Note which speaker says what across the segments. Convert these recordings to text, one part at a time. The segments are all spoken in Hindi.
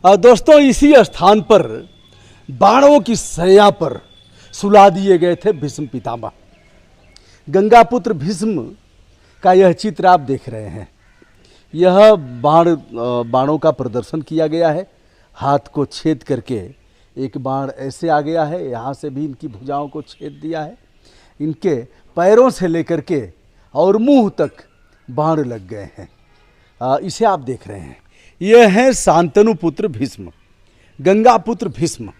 Speaker 1: दोस्तों, इसी स्थान पर बाणों की सैया पर सुला दिए गए थे भीष्म पितामह। गंगापुत्र भीष्म का यह चित्र आप देख रहे हैं। यह बाणों का प्रदर्शन किया गया है। हाथ को छेद करके एक बाण ऐसे आ गया है, यहाँ से भी इनकी भुजाओं को छेद दिया है। इनके पैरों से लेकर के और मुंह तक बाण लग गए हैं। इसे आप देख रहे हैं। यह है शांतनु पुत्र भीष्म, गंगापुत्र भीष्म।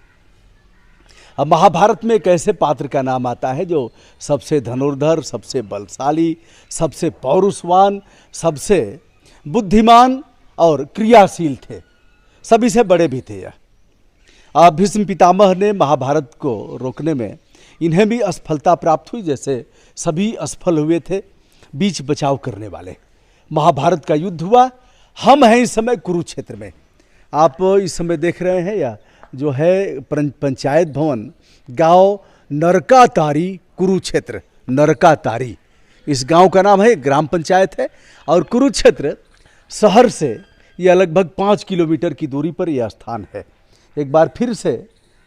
Speaker 1: अब महाभारत में एक ऐसे पात्र का नाम आता है जो सबसे धनुर्धर, सबसे बलशाली, सबसे पौरुषवान, सबसे बुद्धिमान और क्रियाशील थे। सभी से बड़े भी थे। यह भीष्म पितामह ने महाभारत को रोकने में इन्हें भी असफलता प्राप्त हुई, जैसे सभी असफल हुए थे बीच बचाव करने वाले। महाभारत का युद्ध हुआ। हम हैं इस समय कुरुक्षेत्र में। आप इस समय देख रहे हैं या जो है पंचायत भवन, गांव नरकातारी, कुरुक्षेत्र नरकातारी, इस गांव का नाम है, ग्राम पंचायत है। और कुरुक्षेत्र शहर से यह लगभग 5 किलोमीटर की दूरी पर यह स्थान है। एक बार फिर से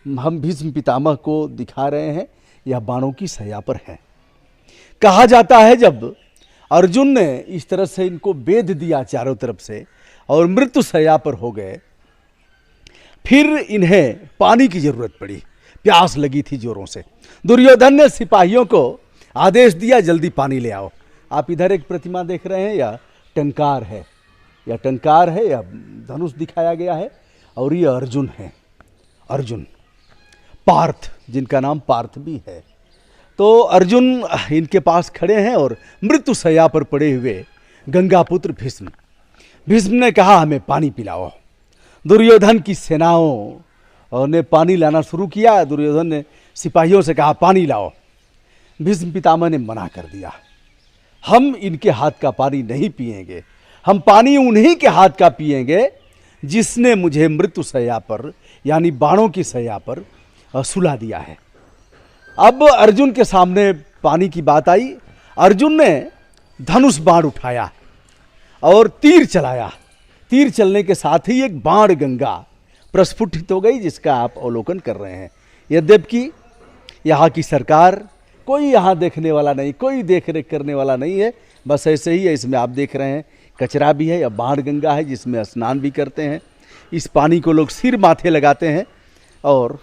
Speaker 1: हम भीष्म पितामह को दिखा रहे हैं। यह बाणों की सैया पर है। कहा जाता है जब अर्जुन ने इस तरह से इनको बेध दिया चारों तरफ से और मृत्यु सैया पर हो गए, फिर इन्हें पानी की जरूरत पड़ी, प्यास लगी थी जोरों से। दुर्योधन ने सिपाहियों को आदेश दिया, जल्दी पानी ले आओ। आप इधर एक प्रतिमा देख रहे हैं, या टंकार है, या टंकार है, या धनुष दिखाया गया है। और ये अर्जुन है, अर्जुन पार्थ, जिनका नाम पार्थ भी है। तो अर्जुन इनके पास खड़े हैं और मृत्यु शैया पर पड़े हुए गंगापुत्र भीष्म। भीष्म ने कहा, हमें पानी पिलाओ। दुर्योधन की सेनाओं ने पानी लाना शुरू किया। दुर्योधन ने सिपाहियों से कहा, पानी लाओ। भीष्म पितामह ने मना कर दिया, हम इनके हाथ का पानी नहीं पिएंगे। हम पानी उन्हीं के हाथ का पिएंगे जिसने मुझे मृत्यु शैया पर, यानी बाणों की शैया पर सुला दिया है। अब अर्जुन के सामने पानी की बात आई। अर्जुन ने धनुष बाण उठाया और तीर चलाया। तीर चलने के साथ ही एक बाण गंगा प्रस्फुटित हो गई, जिसका आप अवलोकन कर रहे हैं। यद्यपि यहाँ की सरकार, कोई यहाँ देखने वाला नहीं, कोई देख रेख करने वाला नहीं है, बस ऐसे ही है। इसमें आप देख रहे हैं कचरा भी है, या बाण गंगा है जिसमें स्नान भी करते हैं। इस पानी को लोग सिर माथे लगाते हैं। और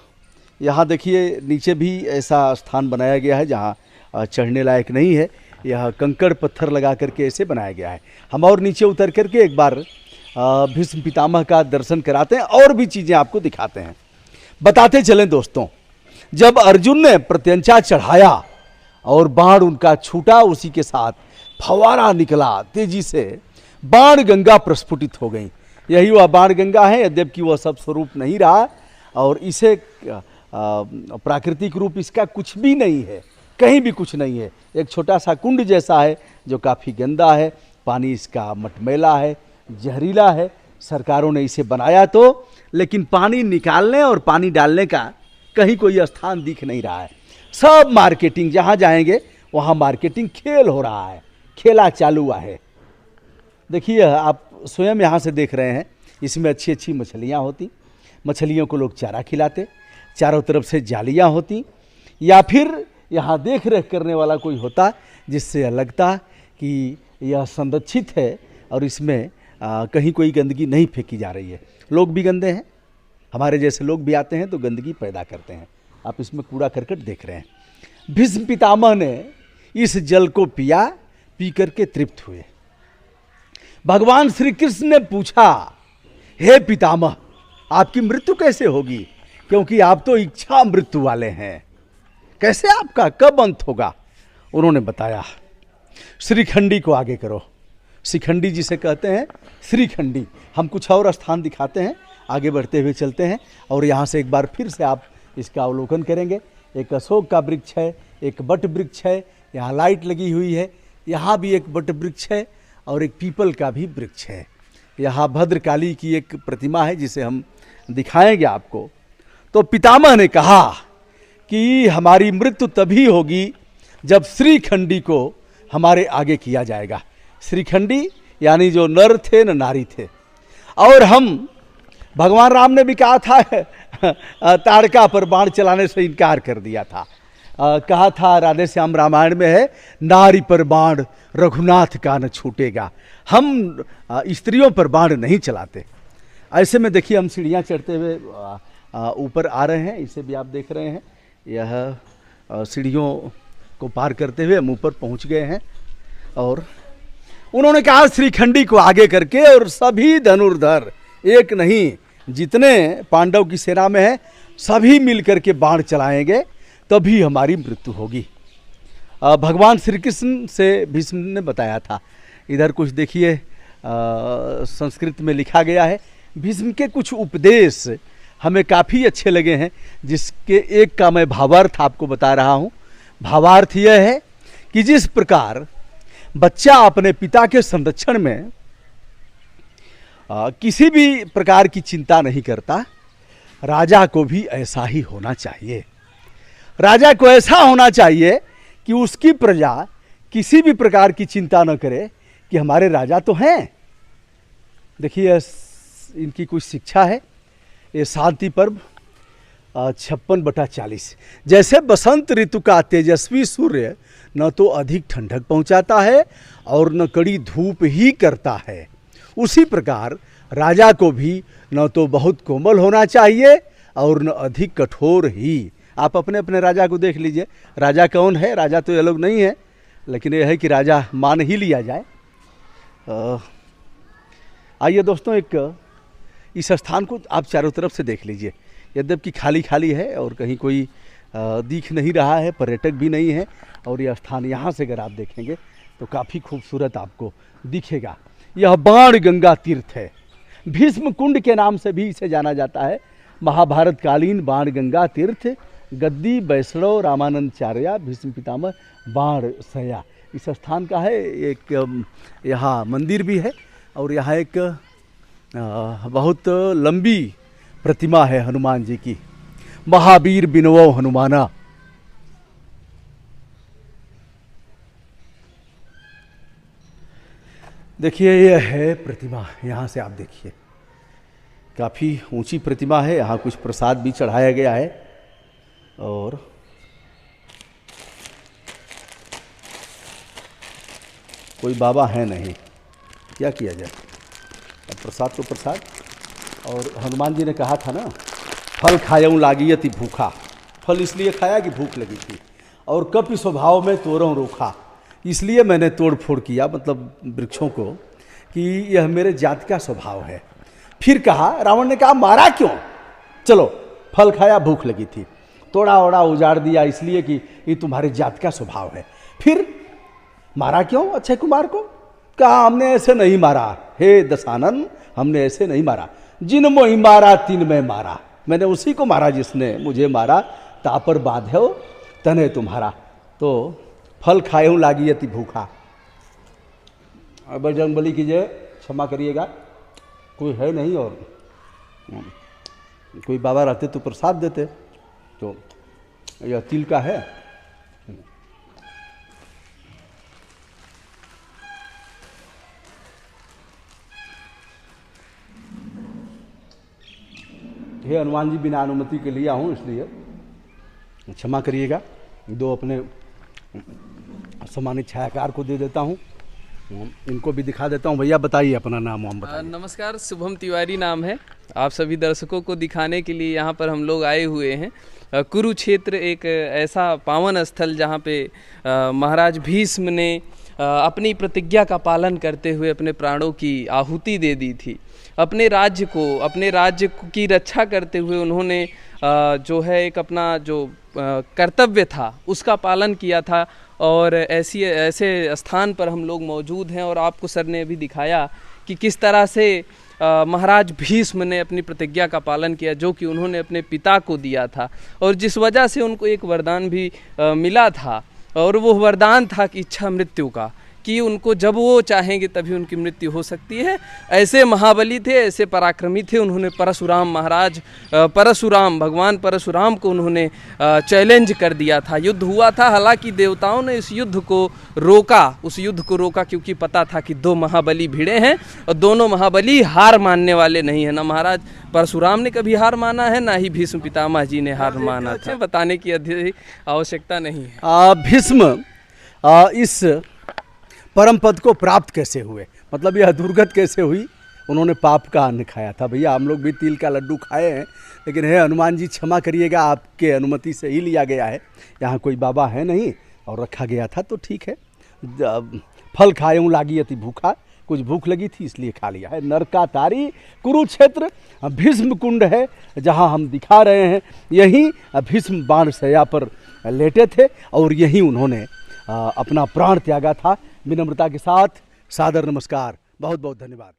Speaker 1: यहाँ देखिए नीचे भी ऐसा स्थान बनाया गया है जहाँ चढ़ने लायक नहीं है। यह कंकड़ पत्थर लगा करके ऐसे बनाया गया है। हम और नीचे उतर करके एक बार भीष्म पितामह का दर्शन कराते हैं और भी चीज़ें आपको दिखाते हैं। बताते चलें दोस्तों, जब अर्जुन ने प्रत्यंचा चढ़ाया और बाण उनका छूटा, उसी के साथ फवारा निकला तेजी से, बाण गंगा प्रस्फुटित हो गई। यही वह बाण गंगा है, यद्यपि वह सब स्वरूप नहीं रहा और इसे प्राकृतिक रूप इसका कुछ भी नहीं है, कहीं भी कुछ नहीं है। एक छोटा सा कुंड जैसा है जो काफ़ी गंदा है, पानी इसका मटमैला है, जहरीला है। सरकारों ने इसे बनाया तो, लेकिन पानी निकालने और पानी डालने का कहीं कोई स्थान दिख नहीं रहा है। सब मार्केटिंग, जहाँ जाएंगे वहाँ मार्केटिंग, खेल हो रहा है, खेला चालू हुआ है। देखिए आप स्वयं यहाँ से देख रहे हैं, इसमें अच्छी अच्छी मछलियाँ होती, मछलियों को लोग चारा खिलाते, चारों तरफ से जालियाँ होती, या फिर यहाँ देख रेख करने वाला कोई होता जिससे यह लगता कि यह संरक्षित है और इसमें कहीं कोई गंदगी नहीं फेंकी जा रही है। लोग भी गंदे हैं, हमारे जैसे लोग भी आते हैं तो गंदगी पैदा करते हैं। आप इसमें कूड़ा करकट देख रहे हैं। भीष्म पितामह ने इस जल को पिया, पी करके तृप्त हुए। भगवान श्री कृष्ण ने पूछा, हे पितामह, आपकी मृत्यु कैसे होगी, क्योंकि आप तो इच्छा मृत्यु वाले हैं, कैसे आपका कब अंत होगा? उन्होंने बताया, श्रीखंडी को आगे करो। शिखंडी जिसे कहते हैं, श्रीखंडी। हम कुछ और स्थान दिखाते हैं, आगे बढ़ते हुए चलते हैं और यहाँ से एक बार फिर से आप इसका अवलोकन करेंगे। एक अशोक का वृक्ष है, एक बट वृक्ष है, यहाँ लाइट लगी हुई है, यहाँ भी एक बट वृक्ष है और एक पीपल का भी वृक्ष है। यहाँ भद्रकाली की एक प्रतिमा है जिसे हम दिखाएंगे आपको। तो पितामह ने कहा कि हमारी मृत्यु तभी होगी जब श्रीखंडी को हमारे आगे किया जाएगा। श्रीखंडी यानी जो नर थे न नारी थे, और हम भगवान राम ने भी कहा था ताड़का पर बाण चलाने से इनकार कर दिया था। कहा था राधे श्याम रामायण में है, नारी पर बाण रघुनाथ का न छूटेगा। हम स्त्रियों पर बाण नहीं चलाते। ऐसे में देखिए हम सीढ़ियाँ चढ़ते हुए ऊपर आ रहे हैं, इसे भी आप देख रहे हैं। यह सीढ़ियों को पार करते हुए हम ऊपर पहुंच गए हैं और उन्होंने कहा श्रीखंडी को आगे करके और सभी धनुर्धर, एक नहीं जितने पांडव की सेना में है सभी मिलकर के बाण चलाएंगे तभी हमारी मृत्यु होगी। भगवान श्री कृष्ण से भीष्म ने बताया था। इधर कुछ देखिए संस्कृत में लिखा गया है। भीष्म के कुछ उपदेश हमें काफ़ी अच्छे लगे हैं, जिसके एक का मैं भावार्थ आपको बता रहा हूँ। भावार्थ यह है कि जिस प्रकार बच्चा अपने पिता के संरक्षण में किसी भी प्रकार की चिंता नहीं करता, राजा को भी ऐसा ही होना चाहिए। राजा को ऐसा होना चाहिए कि उसकी प्रजा किसी भी प्रकार की चिंता न करे कि हमारे राजा तो हैं। देखिए इनकी कुछ शिक्षा है। ये शांति पर्व 56/40। जैसे बसंत ऋतु का तेजस्वी सूर्य न तो अधिक ठंडक पहुंचाता है और न कड़ी धूप ही करता है, उसी प्रकार राजा को भी न तो बहुत कोमल होना चाहिए और न अधिक कठोर ही। आप अपने अपने राजा को देख लीजिए। राजा कौन है? राजा तो ये लोग नहीं है, लेकिन यह है कि राजा मान ही लिया जाए। आइए दोस्तों, एक इस स्थान को आप चारों तरफ से देख लीजिए। यद्यपि खाली खाली है और कहीं कोई दिख नहीं रहा है, पर्यटक भी नहीं है, और यह स्थान यहाँ से अगर आप देखेंगे तो काफ़ी खूबसूरत आपको दिखेगा। यह बाण गंगा तीर्थ है। भीष्म कुंड के नाम से भी इसे जाना जाता है। महाभारत कालीन बाण गंगा तीर्थ, गद्दी वैष्णव रामानंदचार्य भीष्म पितामह बाण सया इस स्थान का है। एक यहाँ मंदिर भी है और यहाँ एक बहुत लंबी प्रतिमा है हनुमान जी की। महावीर बिनवो हनुमाना। देखिए यह है प्रतिमा, यहाँ से आप देखिए काफ़ी ऊंची प्रतिमा है। यहाँ कुछ प्रसाद भी चढ़ाया गया है और कोई बाबा है नहीं, क्या किया जाए। अब प्रसाद तो प्रसाद। और हनुमान जी ने कहा था ना, फल खायऊँ लागियति भूखा। फल इसलिए खाया कि भूख लगी थी, और कपि स्वभाव में तोड़ों रोखा, इसलिए मैंने तोड़ फोड़ किया, मतलब वृक्षों को, कि यह मेरे जाति का स्वभाव है। फिर कहा, रावण ने कहा मारा क्यों? चलो फल खाया, भूख लगी थी, तोड़ा ओड़ा उजाड़ दिया इसलिए कि ये तुम्हारे जाति का स्वभाव है। फिर मारा क्यों अक्षय कुमार को? कहा हमने ऐसे नहीं मारा, हे दशानन हमने ऐसे नहीं मारा। जिन मोहि मारा तिन में मारा, मैंने उसी को मारा जिसने मुझे मारा। तापर बाध्यो तने तुम्हारा। तो फल खाएहूँ लागियति भूखा। बजरंगबली की जय, क्षमा करिएगा, कोई है नहीं, और कोई बाबा रहते तो प्रसाद देते। तो यह तिल का है। हे हनुमान जी, बिना अनुमति के लिए हूँ, इसलिए क्षमा करिएगा। दो अपने सम्मानित छायाकार को दे देता हूँ, इनको भी दिखा देता हूँ। भैया बताइए अपना नाम वाम बताइए।
Speaker 2: नमस्कार, शुभम तिवारी नाम है। आप सभी दर्शकों को दिखाने के लिए यहाँ पर हम लोग आए हुए हैं। कुरुक्षेत्र एक ऐसा पावन स्थल जहाँ पे महाराज भीष्म ने अपनी प्रतिज्ञा का पालन करते हुए अपने प्राणों की आहुति दे दी थी। अपने राज्य की रक्षा करते हुए उन्होंने जो है एक अपना जो कर्तव्य था उसका पालन किया था। और ऐसे स्थान पर हम लोग मौजूद हैं और आपको सर ने अभी दिखाया कि किस तरह से महाराज भीष्म ने अपनी प्रतिज्ञा का पालन किया, जो कि उन्होंने अपने पिता को दिया था, और जिस वजह से उनको एक वरदान भी मिला था, और वो वरदान था कि इच्छा मृत्यु का, कि उनको जब वो चाहेंगे तभी उनकी मृत्यु हो सकती है। ऐसे महाबली थे, ऐसे पराक्रमी थे। उन्होंने भगवान परशुराम को उन्होंने चैलेंज कर दिया था। युद्ध हुआ था, हालांकि देवताओं ने इस युद्ध को रोका क्योंकि पता था कि दो महाबली भिड़े हैं और दोनों महाबली हार मानने वाले नहीं है। ना महाराज परशुराम ने कभी हार माना है, ना ही भीष्म पितामह जी ने हार माना था। बताने की अधिक आवश्यकता नहीं है।
Speaker 1: भीष्म इस परम पद को प्राप्त कैसे हुए, मतलब यह दुर्गत कैसे हुई? उन्होंने पाप का अन्न खाया था। भैया हम लोग भी तिल का लड्डू खाए हैं, लेकिन हे हनुमान जी क्षमा करिएगा, आपके अनुमति से ही लिया गया है। यहाँ कोई बाबा है नहीं और रखा गया था तो ठीक है। फल खाए लागी अति भूखा, कुछ भूख लगी थी इसलिए खा लिया है। नरकातारी कुरुक्षेत्र भीष्म कुंड है जहाँ हम दिखा रहे हैं। यहीं भीष्म बाण शैया पर लेटे थे और यहीं उन्होंने अपना प्राण त्यागा था। विनम्रता के साथ सादर नमस्कार, बहुत बहुत धन्यवाद।